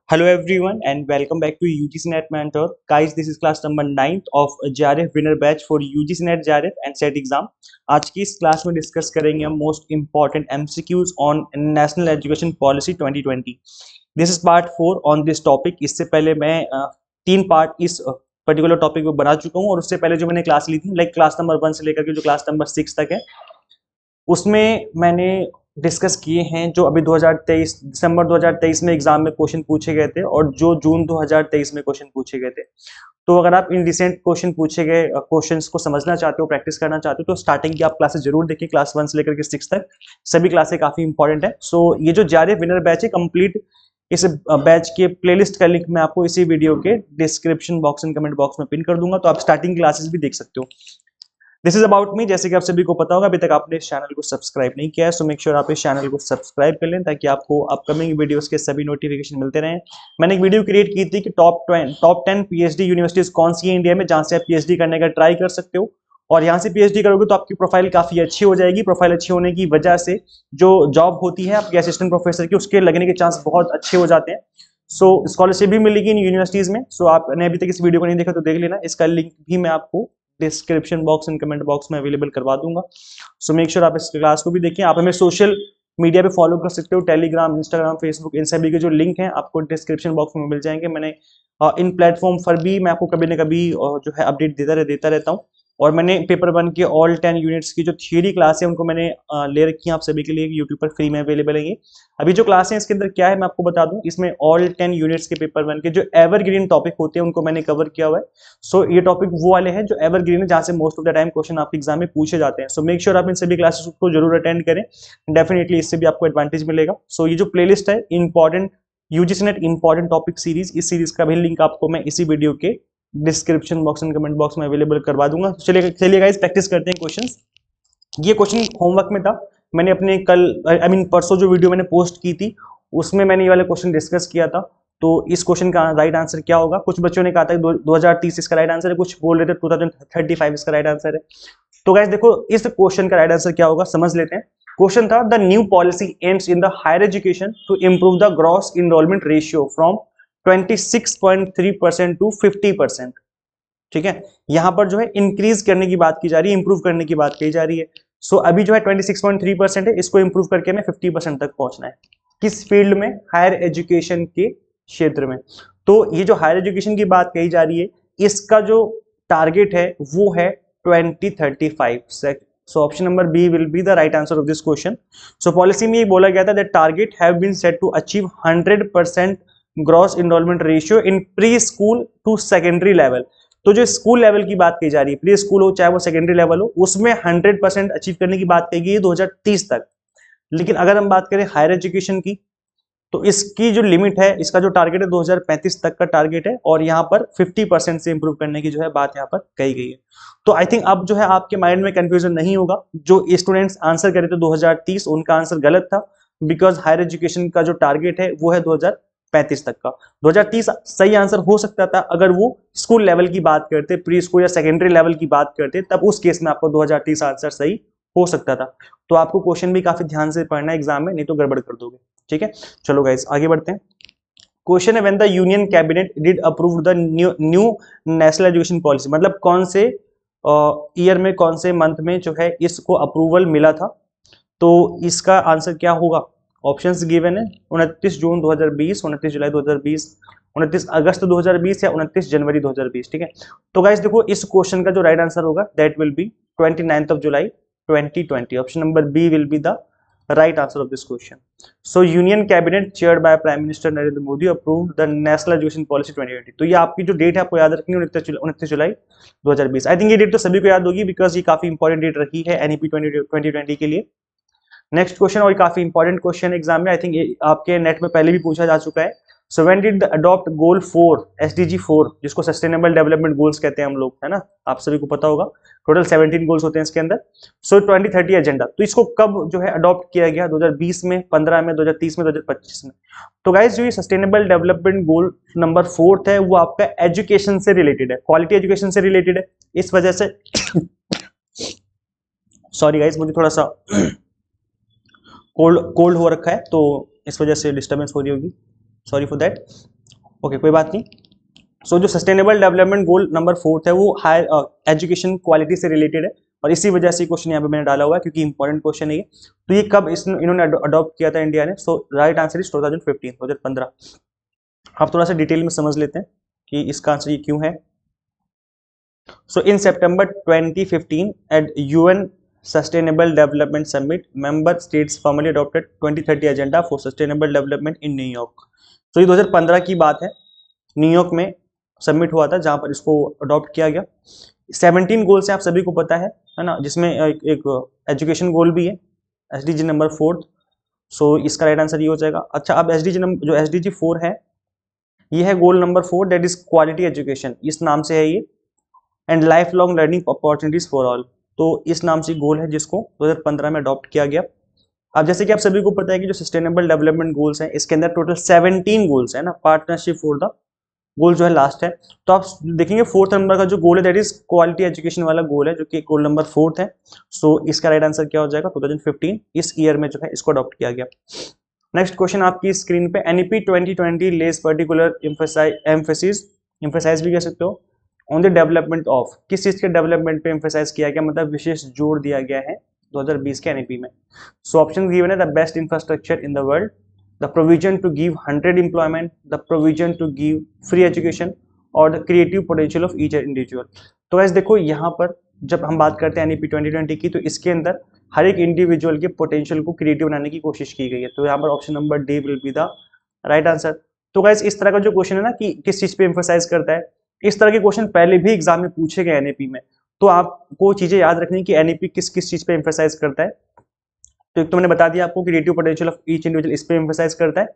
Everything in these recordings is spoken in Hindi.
Hello everyone and welcome back to UGC Net Mentor. Guys, this is class number 9th of JRF winner batch for UGC Net JRF and set exam. आज की इस क्लास में डिस्कस करेंगे हम most important MCQs on national education policy 2020। This is part 4 on this topic. इससे पहले मैं 3 पार्ट इस पर्टिकुलर टॉपिक में बना चुका हूँ और उससे पहले जो मैंने क्लास ली थी लाइक क्लास नंबर 1 से लेकर के जो क्लास नंबर 6 तक है उसमें मैंने डिस्कस किए हैं जो अभी 2023 दिसंबर 2023 में एग्जाम में क्वेश्चन पूछे गए थे और जो जून 2023 में क्वेश्चन पूछे गए थे। तो अगर आप इन रिसेंट क्वेश्चन पूछे गए क्वेश्चंस को समझना चाहते हो, प्रैक्टिस करना चाहते हो तो स्टार्टिंग की आप क्लासेस जरूर देखिए। क्लास 1 से लेकर के 6 तक सभी क्लासें काफी इंपॉर्टेंट है। सो ये जो JRF विनर बैच है कंप्लीट, इस बैच के प्लेलिस्ट का लिंक मैं आपको इसी वीडियो के description box and comment box में पिन कर दूंगा, तो आप स्टार्टिंग क्लासेस भी देख सकते हो। This is about me. जैसे कि आप सभी को पता होगा अभी तक आपने इस चैनल को सब्सक्राइब नहीं किया है, सो मेक श्योर आप इस चैनल को सब्सक्राइब कर लें ताकि आपको अपकमिंग वीडियोस के सभी नोटिफिकेशन मिलते रहें। मैंने एक वीडियो क्रिएट की थी कि टॉप 10 पीएचडी यूनिवर्सिटीज कौन सी है इंडिया में जहां से आप पीएचडी करने का ट्राई कर सकते हो, और यहाँ से पीएचडी करोगे तो आपकी प्रोफाइल काफी अच्छी हो जाएगी। प्रोफाइल अच्छी होने की वजह से जो जॉब होती है आपके असिस्टेंट प्रोफेसर की, उसके लगने के चांस बहुत अच्छे हो जाते हैं। सो स्कॉलरशिप भी मिलेगी इन यूनिवर्सिटीज में। सो आपने अभी तक इस वीडियो को नहीं देखा तो देख लेना, इसका लिंक भी मैं आपको description box and comment box में अवेलेबल करवा दूंगा। सो मेक श्योर आप इस क्लास को भी देखिए। आप हमें सोशल मीडिया पे फॉलो कर सकते हो, टेलीग्राम, इंस्टाग्राम, फेसबुक, इन सभी के जो लिंक हैं आपको डिस्क्रिप्शन बॉक्स में मिल जाएंगे। मैंने इन प्लेटफॉर्म पर भी मैं आपको कभी ना कभी जो है अपडेट देता रहता हूँ। और मैंने पेपर 1 के ऑल 10 यूनिट्स की जो थियरी क्लास है उनको मैंने ले रखी है आप सभी के लिए, यूट्यूब पर फ्री में अवेलेबल है। अभी जो क्लास है इसके अंदर क्या है मैं आपको बता दूं, इसमें ऑल 10 यूनिट्स के पेपर 1 के जो एवरग्रीन टॉपिक होते हैं उनको मैंने कवर किया हुआ है। सो ये टॉपिक वो वाले हैं जो एवरग्रीन है, जहां से most of the time question आपके एग्जाम में पूछे जाते हैं। सो मेक श्योर आप इन सभी क्लासेस को जरूर अटेंड करें, डेफिनेटली इससे भी आपको एडवांटेज मिलेगा। सो ये जो प्लेलिस्ट है important UGC net important topic series, इस सीरीज का भी लिंक आपको मैं इसी वीडियो के description box and comment box में अवेलेबल करवा दूंगा। चलिए गाइस प्रैक्टिस करते हैं क्वेश्चंस। ये क्वेश्चन होमवर्क में था, मैंने अपने कल परसों जो वीडियो मैंने पोस्ट की थी उसमें मैंने ये वाले क्वेश्चन डिस्कस किया था। तो इस क्वेश्चन का राइट आंसर क्या होगा? कुछ बच्चों ने कहा था 2030 इसका राइट आंसर है, कुछ बोल रहे थे 2035 इसका राइट आंसर है। तो गाइस देखो इस क्वेश्चन का राइट आंसर क्या होगा समझ लेते हैं। क्वेश्चन था the new policy aims in the higher education to improve the gross enrolment ratio from 26.3% to 50%। ठीक है, यहां पर जो है इंक्रीज करने की बात की जा रही है, इंप्रूव करने की बात कही जा रही है। सो अभी जो है 26.3% है, इसको इंप्रूव करके हमें 50% तक पहुंचना है। किस फील्ड में? हायर एजुकेशन के क्षेत्र में। तो ये जो हायर एजुकेशन की बात कही जा रही है इसका जो टारगेट है वो है 2035। So option number B will be the right answer of this question. So policy में ये बोला गया था that target have been set to achieve 100% gross enrolment ratio in pre school to secondary level. तो जो स्कूल लेवल की बात कही जा रही है, प्री स्कूल हो चाहे वो सेकेंडरी लेवल हो, उसमें 100% अचीव करने की बात कही गई है 2030 तक। लेकिन अगर हम बात करें हायर एजुकेशन की तो इसकी जो लिमिट है, इसका जो टारगेट है 2035 तक का टारगेट है, और यहाँ पर 50% से इंप्रूव करने की जो है बात यहाँ पर कही गई है। तो आई थिंक अब जो है आपके माइंड में कंफ्यूजन नहीं होगा। जो स्टूडेंट्स आंसर करे थे 2030 उनका आंसर गलत था, बिकॉज हायर एजुकेशन का जो टारगेट है वो है 2035 तक का। 2030 सही आंसर हो सकता था अगर वो स्कूल लेवल की बात करते, प्री स्कूल या सेकेंडरी लेवल की बात करते, तब उस केस में आपको 2030 आंसर सही हो सकता था। तो आपको क्वेश्चन भी काफी ध्यान से पढ़ना है एग्जाम में, नहीं तो गड़बड़ कर दोगे। ठीक है, चलो गाइस आगे बढ़ते हैं। क्वेश्चन है when the union cabinet did approve the new national education policy, मतलब कौन से ईयर में, कौन से मंथ में जो है इसको अप्रूवल मिला था। तो इसका आंसर क्या होगा? ऑप्शंस गिवन है 29 जून 2020, 29 जुलाई 2020, 29 अगस्त 2020 या 29 जनवरी 2020। ठीक है, तो गाइस देखो इस क्वेश्चन का जो राइट आंसर होगा that will be 29 of July 2020। Option number B will be the right answer of this question. So union cabinet chaired by prime minister Narendra Modi approved the national education policy 2020। तो ये आपकी जो डेट है आपको याद रखनी है 29 जुलाई 2020। आई थिंक ये डेट तो सभी को याद होगी बिकॉज ये काफी इंपॉर्टेंट डेट रही है एनईपी 2020 के लिए। नेक्स्ट क्वेश्चन और काफी इंपॉर्टेंट क्वेश्चन एग्जाम में, आई थिंक आपके नेट में पहले भी पूछा जा चुका है। So when did adopt goal 4 SDG 4, जिसको सस्टेनेबल डेवलपमेंट गोल्स कहते हैं हम लोग, है ना, आप सभी को पता होगा। टोटल 17 गोल्स होते हैं इसके अंदर। सो 2030 एजेंडा, तो इसको कब जो है अडॉप्ट किया गया? 2020 में, 15 में, 2030 में, 2025 में। तो गाइस जो ये सस्टेनेबल डेवलपमेंट गोल नंबर 4 है वो आपका एजुकेशन से रिलेटेड है, क्वालिटी एजुकेशन से रिलेटेड है। इस वजह से सॉरी गाइस मुझे थोड़ा सा कोल्ड हो रखा है तो इस वजह से डिस्टर्बेंस हो रही होगी, सॉरी फॉर दैट। ओके कोई बात नहीं। सो जो सस्टेनेबल डेवलपमेंट गोल नंबर 4 है वो हायर एजुकेशन क्वालिटी से रिलेटेड है, और इसी वजह से क्वेश्चन यहाँ पे मैंने डाला हुआ है क्योंकि इंपॉर्टेंट क्वेश्चन है ये। तो ये कब इन्होंने अडॉप्ट किया था इंडिया ने? सो राइट आंसर इज 2015। आप थोड़ा सा डिटेल में समझ लेते हैं कि इसका आंसर ये क्यों है। सो इन सितंबर 2015 eight UN sustainable development summit member states formally adopted 2030 agenda for sustainable development in New York. तो ये 2015 की बात है, न्यूयॉर्क में सबमिट हुआ था जहां पर इसको अडॉप्ट किया गया। 17 गोल्स हैं, आप सभी को पता है ना, जिसमें एक एजुकेशन गोल भी है, एसडीजी नंबर 4। सो इसका राइट आंसर ये हो जाएगा। अच्छा, अब जो एसडीजी 4 है ये है goal number 4, that is quality education, इस नाम से है ये, and life long learning opportunities for all. तो इस नाम से गोल है जिसको 2015 में अडॉप्ट किया गया। अब जैसे कि आप सभी को पता है कि जो सस्टेनेबल डेवलपमेंट गोल्स हैं इसके अंदर टोटल 17 गोल्स है ना, पार्टनरशिप फॉर द गोल जो है लास्ट है। तो आप देखेंगे 4th नंबर का जो गोल है दैट इज क्वालिटी एजुकेशन वाला गोल है, जो कि गोल नंबर 4 है। सो इसका राइट आंसर क्या हो जाएगा? 2015 इस ईयर में जो है इसको अडॉप्ट किया गया। नेक्स्ट क्वेश्चन आपकी स्क्रीन पे, एनईपी 2020 लेस पर्टिकुलर एम्फेसाइज भी कह सकते हो ऑन द डेवलपमेंट ऑफ, किस चीज के डेवलपमेंट पे एम्फेसाइज किया गया, मतलब विशेष जोर दिया गया है 2020 के एनईपी में। सो ऑप्शन गिवन है, the best infrastructure in the world, the provision to give 100 employment, the provision to give free education और the creative potential of each individual। तो वैसे देखो यहाँ पर जब हम बात करते हैं एनईपी 2020 की, तो इसके अंदर हर एक इंडिविजुअल के पोटेंशियल को क्रिएटिव बनाने की कोशिश की गई है। तो यहाँ पर option number D will be the right answer. तो गाइस इस तरह का जो क्वेश्चन है ना कि किस चीज पे एम्फसाइज करता है, इस तरह के क्वेश्चन पहले भी एग्जाम में पूछे गए एनईपी में। तो आपको चीजें याद रखनी कि एनईपी किस किस चीज पे एम्फसाइज करता है। तो एक तो मैंने बता दिया आपको, creative potential of each individual, इस पे एम्फसाइज करता है।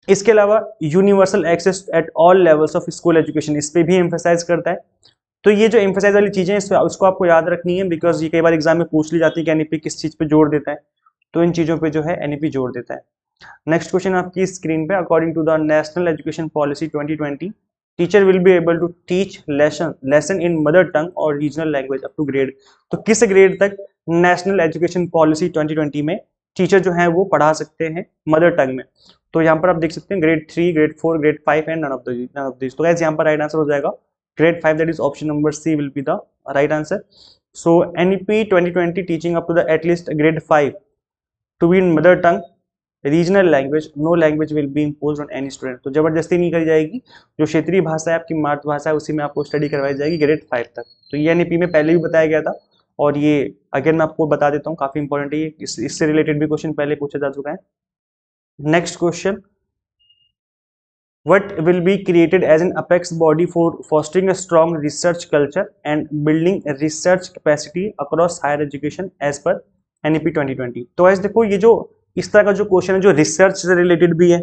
इसके अलावा universal access at all levels of school education, इस पे भी एम्फसाइज करता है। तो ये जो एम्फसाइज वाली चीजें हैं उसको आपको याद रखनी है, बिकॉज ये कई बार एग्जाम में पूछ ली जाती है कि एनईपी किस चीज पे जोर देता है। तो इन चीजों पे जो है एनईपी जोर देता है। नेक्स्ट क्वेश्चन आपकी स्क्रीन पे, according to the national education policy 2020 teacher will be able to teach lesson in mother tongue और regional language up to grade. तो किस ग्रेड तक नेशनल एजुकेशन पॉलिसी 2020 में टीचर जो है वो पढ़ा सकते हैं मदर टंग में? तो यहाँ पर आप देख सकते हैं grade 3, grade 4, grade 5 and none of this. तो गाइस यहाँ पर राइट आंसर हो जाएगा grade 5, that is option number C will be the right answer. So NEP 2020 teaching up to the at least grade 5 to be in mother tongue regional language, no language will be imposed on any student. तो जबरदस्ती नहीं करी जाएगी, जो क्षेत्रीय भाषा है आपकी मातृभाषा है उसी में आपको स्टडी करवाई जाएगी ग्रेड 5 तक। तो ये एनईपी में पहले भी बताया गया था, और ये अगेन मैं आपको बता देता हूँ, काफी इंपॉर्टेंट है ये, इससे रिलेटेड भी क्वेश्चन पहले पूछा जा चुका है। Next question, what will be created as an apex body for fostering a strong research culture and building a research capacity across higher education as per NEP 2020। तो ऐसे देखो ये जो इस तरह का जो क्वेश्चन है जो रिसर्च से रिलेटेड भी है,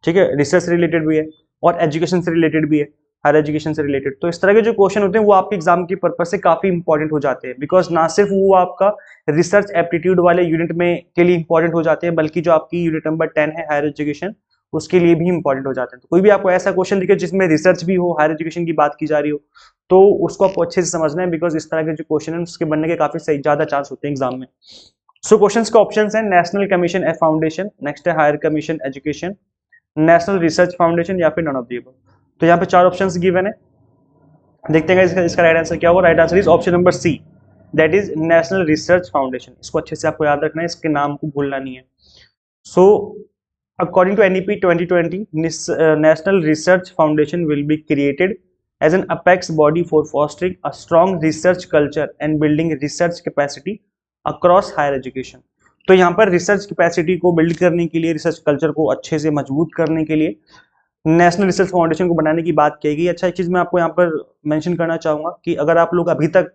ठीक है, रिसर्च से रिलेटेड भी है और एजुकेशन से रिलेटेड भी है, हायर एजुकेशन से रिलेटेड। तो इस तरह के जो क्वेश्चन होते हैं वो आपके एग्जाम की पर्पज से काफी इंपॉर्टेंट हो जाते हैं, बिकॉज ना सिर्फ वो आपका रिसर्च एप्टीट्यूड वाले यूनिट में के लिए इंपॉर्टेंट हो जाते हैं, बल्कि जो आपकी यूनिट नंबर 10 है हायर एजुकेशन, उसके लिए भी इंपॉर्टेंट हो जाते हैं। तो कोई भी आपको ऐसा क्वेश्चन दिखे जिसमें रिसर्च भी हो, हायर एजुकेशन की बात की जा रही हो, तो उसको आपको अच्छे से समझना है, बिकॉज इस तरह के जो क्वेश्चन है उसके बनने के काफी सही ज्यादा चांस होते हैं एग्जाम में। सो क्वेश्चंस के ऑप्शंस हैं, national commission a foundation, next है higher commission education, national research foundation या फिर नन ऑफ द अबव। तो यहाँ पे 4 ऑप्शंस गिवन है, देखते हैं इसका राइट आंसर क्या होगा। Right answer is option number C, that is national research foundation. इसको अच्छे से आपको याद रखना है, इसके नाम को भूलना नहीं है। सो according to NEP 2020, National Research Foundation will be created as an apex body for fostering a strong research culture and building research capacity across higher education। तो यहाँ पर रिसर्च कैपेसिटी को बिल्ड करने के लिए, रिसर्च कल्चर को अच्छे से मजबूत करने के लिए नेशनल रिसर्च फाउंडेशन को बनाने की बात की गई। अच्छा, एक चीज मैं आपको यहाँ पर मेंशन करना चाहूंगा कि अगर आप लोग अभी तक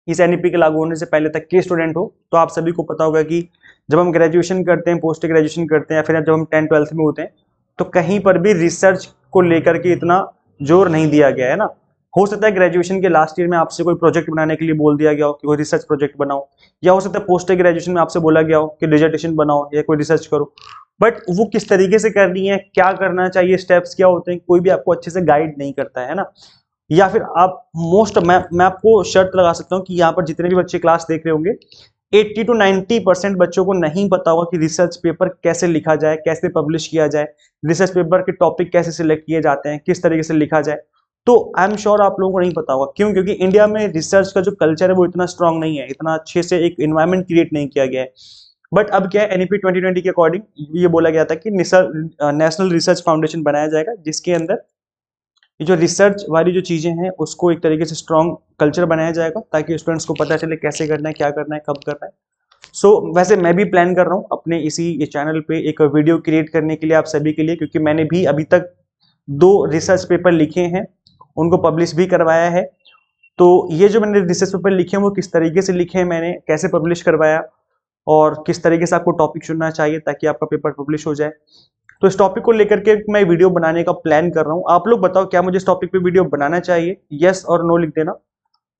इस एनईपी के लागू होने से पहले तक के स्टूडेंट हो, तो आप सभी को पता होगा कि जब हम ग्रेजुएशन करते हैं, पोस्ट ग्रेजुएशन करते हैं, या फिर जब हम 10th-12th में होते हैं, तो कहीं पर भी रिसर्च को लेकर के इतना जोर नहीं दिया गया है ना। हो सकता है ग्रेजुएशन के लास्ट ईयर में आपसे कोई प्रोजेक्ट बनाने के लिए बोल दिया गया हो कि कोई रिसर्च प्रोजेक्ट बनाओ, या हो सकता है पोस्ट ग्रेजुएशन में आपसे बोला गया हो कि डिसर्टेशन बनाओ या कोई रिसर्च करो, बट वो किस तरीके से करनी है, क्या करना चाहिए, स्टेप्स क्या होते हैं, कोई भी आपको अच्छे से गाइड नहीं करता है ना। या फिर आप मैं आपको शर्त लगा सकता हूँ कि यहाँ पर जितने भी बच्चे क्लास देख रहे होंगे, 80 to 90% बच्चों को नहीं पता होगा कि रिसर्च पेपर कैसे लिखा जाए, कैसे पब्लिश किया जाए, रिसर्च पेपर के टॉपिक कैसे सिलेक्ट किए जाते हैं, किस तरीके से लिखा जाए। तो आई एम श्योर आप लोगों को नहीं पता होगा। क्यों? क्योंकि इंडिया में रिसर्च का जो कल्चर है वो इतना स्ट्रांग नहीं है, इतना अच्छे से एक इन्वायरमेंट क्रिएट नहीं किया गया है। बट अब क्या है, एनईपी 2020 के अकॉर्डिंग ये बोला गया था कि नेशनल रिसर्च फाउंडेशन बनाया जाएगा, जिसके अंदर ये जो रिसर्च वाली जो चीजें हैं उसको एक तरीके से स्ट्रॉन्ग कल्चर बनाया जाएगा, ताकि स्टूडेंट्स को पता चले कैसे करना है, क्या करना है, कब करना है। वैसे मैं भी प्लान कर रहा हूँ अपने इसी चैनल पे एक वीडियो क्रिएट करने के लिए आप सभी के लिए, क्योंकि मैंने भी अभी तक 2 रिसर्च पेपर लिखे हैं, उनको पब्लिश भी करवाया है। तो ये जो मैंने रिसर्च पेपर लिखे हैं वो किस तरीके से लिखे हैं, मैंने कैसे पब्लिश करवाया, और किस तरीके से आपको टॉपिक चुनना चाहिए ताकि आपका पेपर पब्लिश हो जाए। तो इस टॉपिक को लेकर के मैं वीडियो बनाने का प्लान कर रहा हूँ। आप लोग बताओ, क्या मुझे इस टॉपिक पे वीडियो बनाना चाहिए? यस और नो लिख देना,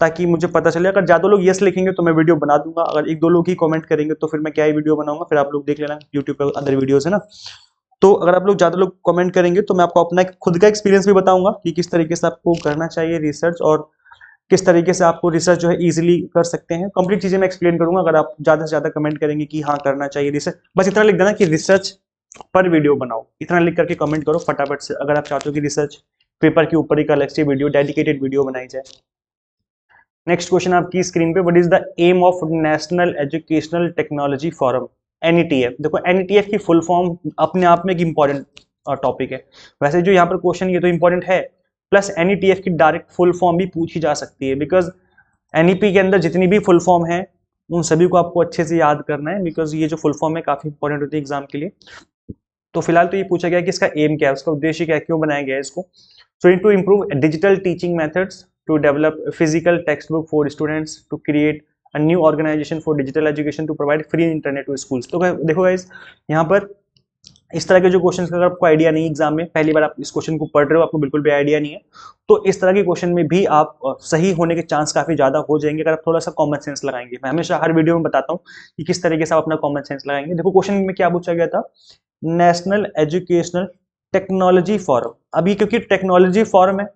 ताकि मुझे पता चले। अगर ज्यादा लोग यस लिखेंगे तो मैं वीडियो बना दूंगा, अगर 1-2 लोग ही कमेंट करेंगे तो फिर मैं क्या ही वीडियो बनाऊंगा, फिर आप लोग देख लेना यूट्यूब पे अदर वीडियोस है ना। तो अगर आप लोग ज्यादा लोग कमेंट करेंगे तो मैं आपको अपना खुद का एक्सपीरियंस भी बताऊंगा कि किस तरीके से आपको करना चाहिए रिसर्च, और किस तरीके से आपको रिसर्च जो है इजीली कर सकते हैं। कंप्लीट चीजें मैं एक्सप्लेन करूंगा अगर आप ज्यादा से ज्यादा कमेंट करेंगे कि हाँ करना चाहिए रिसर्च। बस इतना लिख देना कि रिसर्च पर वीडियो बनाओ, इतना लिख करके कमेंट करो फटाफट से, अगर आप चाहते हो कि रिसर्च पेपर के ऊपर एक अलग से वीडियो, डेडिकेटेड वीडियो बनाई जाए। नेक्स्ट क्वेश्चन आपकी स्क्रीन पे, what is the aim of national educational technology forum, NETF. देखो एनईटीएफ की फुल फॉर्म अपने आप में एक इंपॉर्टेंट टॉपिक है। वैसे जो यहाँ पर क्वेश्चन ये तो इंपॉर्टेंट है, प्लस एनईटीएफ की डायरेक्ट फुल फॉर्म भी पूछी जा सकती है, बिकॉज एनईपी के अंदर जितनी भी फुल फॉर्म है उन सभी को आपको अच्छे से याद करना है, बिकॉज ये जो फुल फॉर्म है काफी इंपॉर्टेंट होती है एग्जाम के लिए। तो फिलहाल तो ये पूछा गया कि इसका एम क्या है, उसका उद्देश्य क्या है, क्यों बनाया गया है इसको। So to improve digital teaching methods, to develop a physical textbook for students, to create a new organization for digital education, to provide free internet to schools। तो देखो गाइस, यहाँ पर इस तरह के जो क्वेश्चन का अगर आपको आइडिया नहीं एग्जाम में, पहली बार आप इस क्वेश्चन को पढ़ रहे हो, आपको बिल्कुल भी आइडिया नहीं है, तो इस तरह के क्वेश्चन में भी आप सही होने के चांस काफी ज्यादा हो जाएंगे अगर आप थोड़ा सा कॉमन सेंस लगाएंगे। मैं हमेशा हर वीडियो में बताता हूँ कि किस तरीके से आप अपना कॉमन सेंस लगाएंगे। देखो क्वेश्चन में क्या पूछा गया था, नेशनल एजुकेशनल टेक्नोलॉजी फोरम। अभी क्योंकि टेक्नोलॉजी फोरम है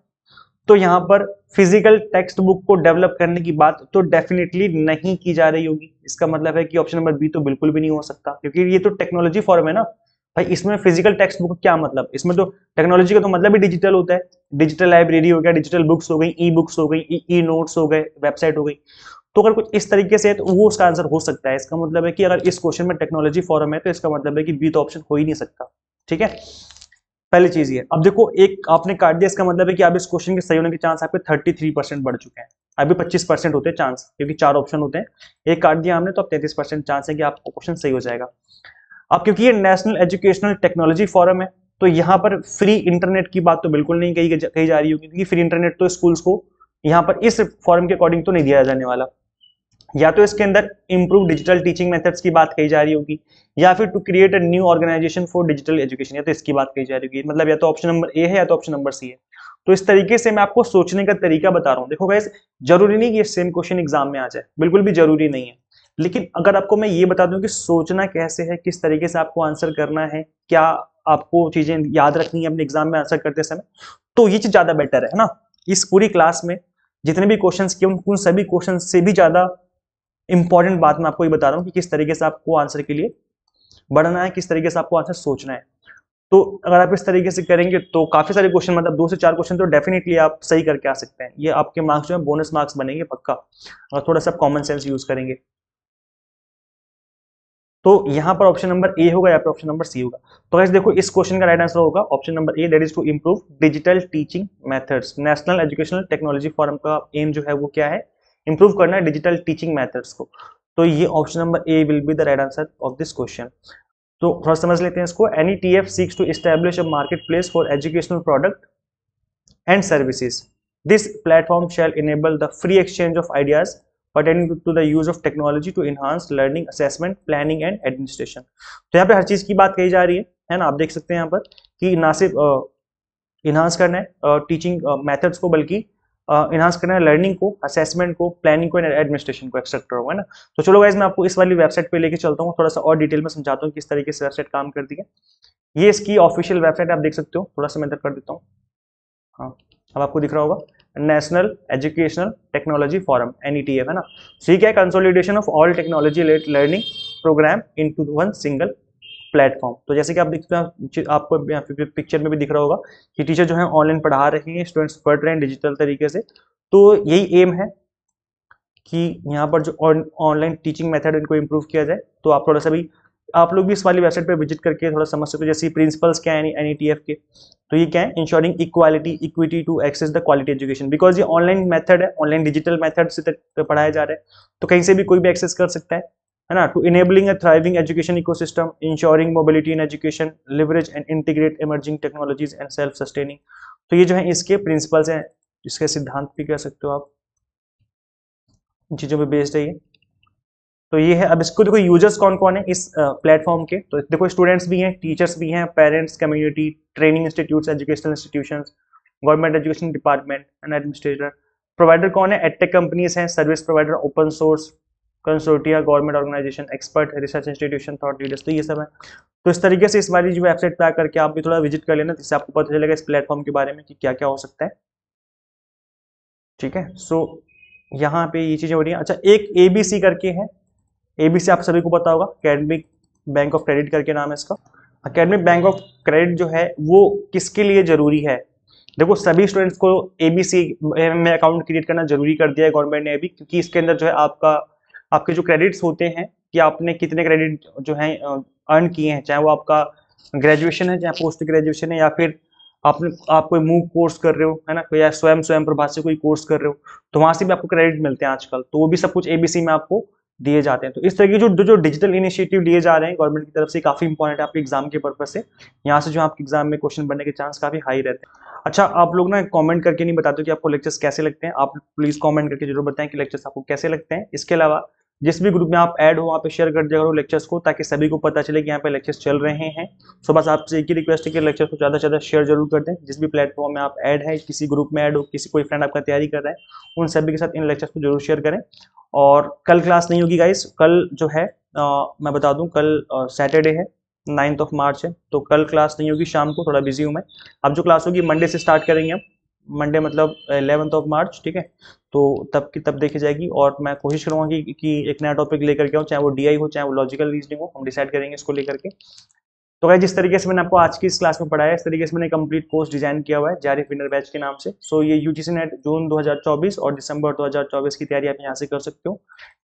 तो यहाँ पर फिजिकल टेक्स्ट बुक को डेवलप करने की बात तो डेफिनेटली नहीं की जा रही होगी। इसका मतलब है कि ऑप्शन नंबर बी तो बिल्कुल भी नहीं हो सकता, क्योंकि ये तो टेक्नोलॉजी फॉर्म है ना भाई। इसमें फिजिकल टेक्स्ट बुक क्या मतलब, इसमें तो टेक्नोलॉजी का तो मतलब ही डिजिटल होता है। डिजिटल लाइब्रेरी हो गया, डिजिटल बुक्स हो गई, ई बुक्स हो गई, ई नोट्स हो गए, वेबसाइट हो गई। तो अगर कुछ इस तरीके से है तो वो उसका आंसर हो सकता है। इसका मतलब है कि अगर इस क्वेश्चन में टेक्नोलॉजी फॉर्म है तो इसका मतलब है कि बी तो ऑप्शन हो ही नहीं सकता। ठीक है, पहली चीज ये। अब देखो एक आपने काट दिया, इसका मतलब है कि आप इस क्वेश्चन के सही होने के चांस आपके 33% बढ़ चुके हैं। अभी 25% होते हैं चांस, क्योंकि 4 ऑप्शन होते हैं, एक काट दिया हमने तो अब 33% चांस है कि आपका क्वेश्चन सही हो जाएगा। अब क्योंकि ये नेशनल एजुकेशनल टेक्नोलॉजी फोरम है तो यहाँ पर फ्री इंटरनेट की बात तो बिल्कुल नहीं कही जा रही होगी, क्योंकि फ्री इंटरनेट तो स्कूल्स को यहाँ पर इस फॉरम के अकॉर्डिंग तो नहीं दिया जाने वाला। या तो इसके अंदर इंप्रूव डिजिटल टीचिंग मेथड्स की बात कही जा रही होगी, या फिर to create a new organisation for digital education, या तो इसकी बात कही जा रही होगी। मतलब या तो ऑप्शन नंबर ए है या तो ऑप्शन नंबर सी है। तो इस तरीके से मैं आपको सोचने का तरीका बता रहा हूँ। देखो गाइस, जरूरी नहीं कि ये सेम क्वेश्चन एग्जाम में आ जाए, बिल्कुल भी जरूरी नहीं है। लेकिन अगर आपको मैं ये बता दूं कि सोचना कैसे है, किस तरीके से आपको आंसर करना है, क्या आपको चीजें याद रखनी है अपने एग्जाम में आंसर करते समय, तो ये चीज ज्यादा बेटर है ना। इस पूरी क्लास में जितने भी क्वेश्चंस किए उन सभी क्वेश्चन से भी ज्यादा इंपॉर्टेंट बात मैं आपको ये बता रहा हूँ कि किस तरीके से आपको आंसर के लिए बढ़ना है, किस तरीके से आपको आंसर सोचना है। तो अगर आप इस तरीके से करेंगे तो काफी सारे क्वेश्चन, मतलब 2 से 4 क्वेश्चन तो डेफिनेटली आप सही करके आ सकते हैं। ये आपके मार्क्स जो है बोनस मार्क्स बनेंगे पक्का, और थोड़ा सा कॉमन सेंस यूज करेंगे। तो यहाँ पर ऑप्शन नंबर ए होगा या फिर ऑप्शन नंबर सी होगा। तो गाइस देखो इस क्वेश्चन का राइट आंसर होगा option number A, that is to improve digital teaching methods. National educational technology forum का एम जो है वो क्या है, इंप्रूव करना है डिजिटल टीचिंग मेथड्स को। तो ये option number A will be the right answer of this question. तो थोड़ा समझ लेते हैं इसको। NETF seeks to establish a market place for educational product and services. This platform shall enable the free exchange of ideas pertaining to the use of technology to enhance learning, assessment, planning and administration। तो यहाँ पे हर चीज की बात कही जा रही है ना। आप देख सकते हैं यहाँ पर कि ना सिर्फ इन्हांस करना है टीचिंग मेथड्स को, बल्कि इन्हांस करना है लर्निंग को, असेसमेंट को, प्लानिंग को, एडमिनिस्ट्रेशन को, एक्सेट्रा होगा ना। तो चलो गाइज मैं आपको इस वाली वेबसाइट पे लेके चलता हूँ, थोड़ा सा और डिटेल में समझाता हूँ किस तरीके से वेबसाइट काम करती है। ये इसकी ऑफिशियल वेबसाइट आप देख सकते हो, थोड़ा सा मैं इधर कर देता हूँ। हाँ अब आपको दिख रहा होगा, national educational technology forum NETF है ना। सो ये क्या है, consolidation of all technology learning programme into one single platform. तो जैसे कि आप देखते हैं, आपको पिक्चर में भी दिख रहा होगा कि टीचर जो है ऑनलाइन पढ़ा रहे हैं, स्टूडेंट्स पढ़ रहे हैं डिजिटल तरीके से। तो यही एम है कि यहाँ पर जो ऑनलाइन टीचिंग मेथड इनको इम्प्रूव किया जाए। तो आप थोड़ा सा भी, आप लोग भी इस वाली वेबसाइट पे विजिट करके थोड़ा समझ सकते हो, जैसे प्रिंसिपल्स क्या है NETF के। तो ये क्या है, ensuring equality equity to access the quality education. Because ये ऑनलाइन मेथड है, ऑनलाइन डिजिटल मेथड से पढ़ाया जा रहा है, तो कहीं से भी कोई भी एक्सेस कर सकता है ना। To enabling a thriving education ecosystem, ensuring mobility in education, leverage and integrate emerging technologies and self sustaining. तो ये जो है इसके प्रिंसिपल्स हैं, इसके सिद्धांत भी कह सकते हो आप, चीजों पे बेस्ड है ये। तो ये है। अब इसको देखो, यूजर्स कौन कौन है इस प्लेटफॉर्म के। तो देखो, स्टूडेंट्स भी हैं, टीचर्स भी हैं, parents, community, training institutes, educational institutions, government education department and administrator. Provider कौन है, एडटेक कंपनीज हैं, service provider, open source consortia, government organisation, expert, research institution, thought leaders. तो ये सब है। तो इस तरीके से इस वाली जो वेबसाइट पे आकर के आप भी थोड़ा विजिट कर लेना, जिससे आपको पता चलेगा इस प्लेटफॉर्म के बारे में कि क्या क्या हो सकता है। ठीक है। सो यहाँ पे ये चीजें हो रही हैं। अच्छा, एक ABC करके है, ABC आप सभी को पता होगा, अकेडमिक बैंक ऑफ क्रेडिट करके नाम है इसका। अकेडमिक बैंक ऑफ क्रेडिट जो है वो किसके लिए जरूरी है। देखो, सभी स्टूडेंट्स को ABC में अकाउंट क्रिएट करना जरूरी कर दिया है गवर्नमेंट ने अभी, क्योंकि इसके अंदर जो है आपके जो क्रेडिट्स होते हैं कि आपने कितने क्रेडिट जो है अर्न किए हैं, चाहे वो आपका ग्रेजुएशन है, चाहे पोस्ट ग्रेजुएशन है, या फिर आप कोई मूव कोर्स कर रहे हो, है ना, कोई या स्वयं प्रभा से कोई कोर्स कर रहे हो, तो वहां से भी आपको क्रेडिट मिलते हैं आजकल। तो वो भी सब कुछ ABC में आपको दिए जाते हैं। तो इस तरह की जो डिजिटल इनिशिएटिव लिए जा रहे हैं गवर्नमेंट की तरफ से, काफी इंपॉर्टेंट है आपके एग्जाम के पर्पज से। यहाँ से जो आपके एग्जाम में क्वेश्चन बनने के चांस काफी हाई रहते हैं। अच्छा, आप लोग ना कमेंट करके नहीं बताते कि आपको लेक्चर्स कैसे लगते हैं। आप प्लीज कमेंट करके जरूर बताएं कि लेक्चर्स आपको कैसे लगते हैं। इसके अलावा जिस भी ग्रुप में आप ऐड हो, वहाँ पे शेयर कर दिया करो लेक्चर्स को, ताकि सभी को पता चले कि यहाँ पे लेक्चर्स चल रहे हैं। सो बस आपसे एक ही रिक्वेस्ट है कि लेक्चर को ज़्यादा से ज़्यादा शेयर जरूर कर दें। जिस भी प्लेटफॉर्म में आप ऐड है, किसी ग्रुप में ऐड हो, किसी कोई फ्रेंड आपका तैयारी कर रहा है, उन सभी के साथ इन लेक्चर्स को जरूर शेयर करें। और कल क्लास नहीं होगी गाइस। कल जो है मैं बता दूं, कल सैटरडे है, 9 मार्च है, तो कल क्लास नहीं होगी, शाम को थोड़ा बिजी हूँ मैं। अब जो क्लास होगी मंडे से स्टार्ट करेंगे हम, मंडे मतलब 11 मार्च, ठीक है। तो तब की तब देखी जाएगी, और मैं कोशिश करूंगा कि एक नया टॉपिक लेकर के आऊँ, चाहे वो DI हो, चाहे वो लॉजिकल रीजनिंग हो, हम डिसाइड करेंगे इसको लेकर के। तो गाइस, जिस तरीके से मैंने आपको आज की इस क्लास में पढ़ाया है, इस तरीके से मैंने कंप्लीट कोर्स डिजाइन किया हुआ है JRF विनर बैच के नाम से। सो ये UGC नेट जून 2024 और दिसंबर 2024 की तैयारी आप यहाँ से कर सकते हो।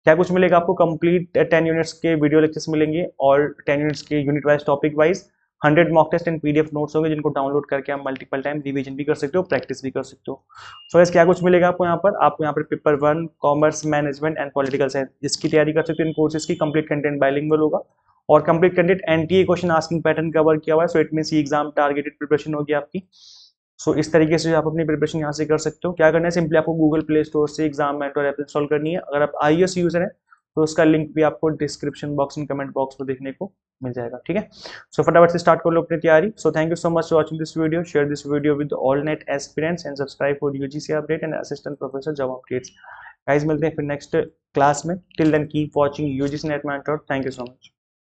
क्या कुछ मिलेगा आपको, कंप्लीट 10 यूनिट्स के वीडियो लेक्चर्स मिलेंगे, और 10 यूनिट्स के unit wise topic wise 100 mock test and PDF notes होंगे, जिनको डाउनलोड करके आप मल्टीपल टाइम रिवीजन भी कर सकते हो, प्रैक्टिस भी कर सकते हो। सो गाइस, क्या कुछ मिलेगा आपको यहाँ पर, आपको यहाँ पर paper 1 commerce management and political science, इसकी तैयारी कर सकते हो। इन कोर्सेज की कंप्लीट कंटेंट बाइलिंगुअल होगा, और complete content NTA question asking pattern cover किया हुआ है। सो इट मींस ये एग्जाम टारगेटेड प्रिपरेशन होगी आपकी। सो इस तरीके से आप अपनी प्रिपरेशन यहाँ से कर सकते हो। क्या करना है, सिंपली आपको गूगल प्ले स्टोर से एग्जाम मेंटर ऐप इंस्टॉल करनी है। अगर आप iOS यूजर है तो उसका लिंक भी आपको description box and comment box में देखने को मिल जाएगा, ठीक है। सो फटाफट से स्टार्ट कर लो अपनी तैयारी। So thank you so much for watching this video. Share this video with all NET aspirants and subscribe for UGC update and assistant professor job updates. Guys, मिलते हैं फिर नेक्स्ट क्लास में। Till then keep watching UGC NET mentor. Thank you so much.